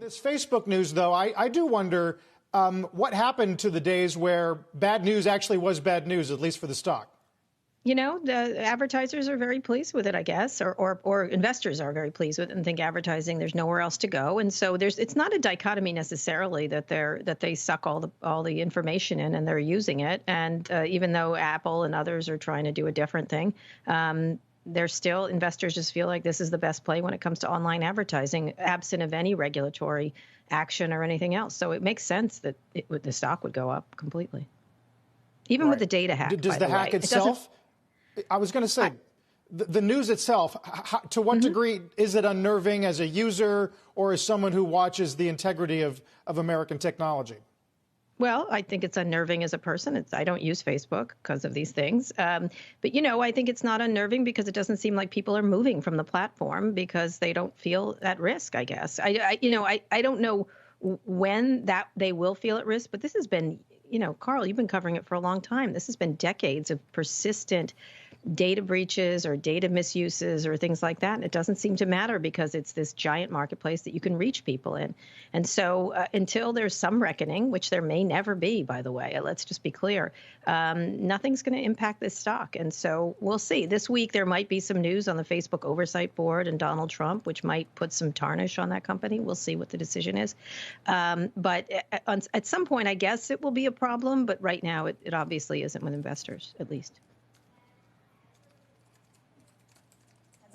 This Facebook news, though, I do wonder what happened to the days where bad news actually was bad news, at least for the stock. You know, the advertisers are very pleased with it, I guess, or investors are very pleased with it and think advertising, there's nowhere else to go. And so it's not a dichotomy necessarily that they suck all the information in and they're using it. And even though Apple and others are trying to do a different thing, there's still investors just feel like this is the best play when it comes to online advertising, absent of any regulatory action or anything else. So it makes sense that the stock would go up completely, even with the data hack. Does the hack itself? I was going to say, the news itself, to what degree is it unnerving as a user or as someone who watches the integrity of American technology? Well, I think it's unnerving as a person. I don't use Facebook because of these things. But, you know, I think it's not unnerving because it doesn't seem like people are moving from the platform because they don't feel at risk, I guess. I don't know when that they will feel at risk, but this has been, you know, Carl, you've been covering it for a long time. This has been decades of persistent data breaches or data misuses or things like that. And it doesn't seem to matter because it's this giant marketplace that you can reach people in. And so until there's some reckoning, which there may never be, by the way, let's just be clear, nothing's going to impact this stock. And so we'll see. This week, there might be some news on the Facebook oversight board and Donald Trump, which might put some tarnish on that company. We'll see what the decision is. But at some point, I guess it will be a problem. But right now, it obviously isn't with investors, at least.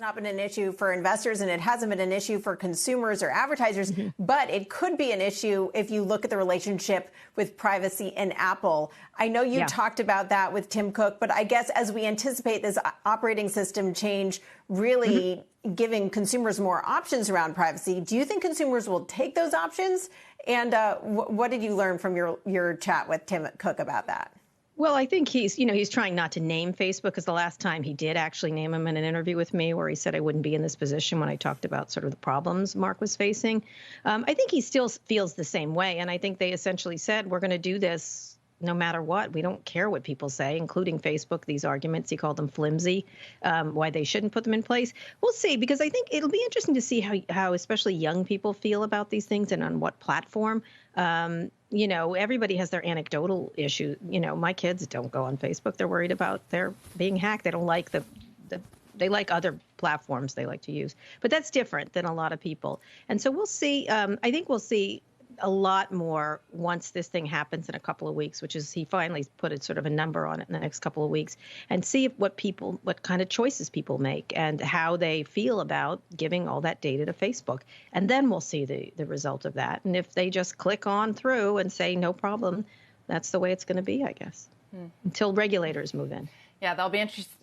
Not been an issue for investors, and it hasn't been an issue for consumers or advertisers, but it could be an issue if you look at the relationship with privacy and Apple. I know you talked about that with Tim Cook, but I guess as we anticipate this operating system change really giving consumers more options around privacy, do you think consumers will take those options? And what did you learn from your chat with Tim Cook about that? Well, I think he's trying not to name Facebook because the last time he did actually name him in an interview with me where he said I wouldn't be in this position when I talked about sort of the problems Mark was facing. I think he still feels the same way. And I think they essentially said, we're going to do this no matter what. We don't care what people say, including Facebook, these arguments. He called them flimsy, why they shouldn't put them in place. We'll see, because I think it'll be interesting to see how especially young people feel about these things and on what platform. You know, everybody has their anecdotal issue. You know, my kids don't go on Facebook. They're worried about their being hacked. They don't like they like other platforms they like to use. But that's different than a lot of people. And so we'll see. I think we'll see a lot more once this thing happens in a couple of weeks, which is he finally put a sort of a number on it in the next couple of weeks, and see what kind of choices people make and how they feel about giving all that data to Facebook. And then we'll see the result of that. And if they just click on through and say, no problem, that's the way it's going to be, I guess, until regulators move in. Yeah, that'll be interesting.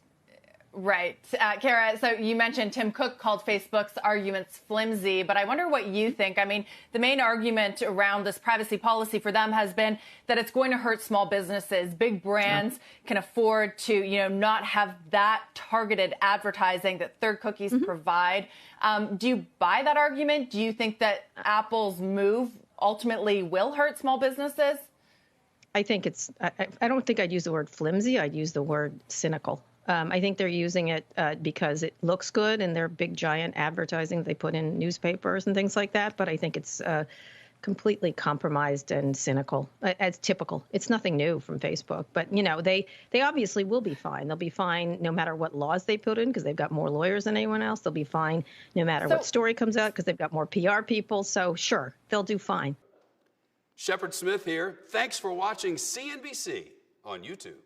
Right. Kara, so you mentioned Tim Cook called Facebook's arguments flimsy, but I wonder what you think. I mean, the main argument around this privacy policy for them has been that it's going to hurt small businesses. Big brands can afford to, you know, not have that targeted advertising that third cookies provide. Do you buy that argument? Do you think that Apple's move ultimately will hurt small businesses? I think I don't think I'd use the word flimsy. I'd use the word cynical. I think they're using it because it looks good and they're big, giant advertising they put in newspapers and things like that. But I think it's completely compromised and cynical, as typical. It's nothing new from Facebook. But, you know, they obviously will be fine. They'll be fine no matter what laws they put in because they've got more lawyers than anyone else. They'll be fine no matter what story comes out because they've got more PR people. So, sure, they'll do fine. Shepard Smith here. Thanks for watching CNBC on YouTube.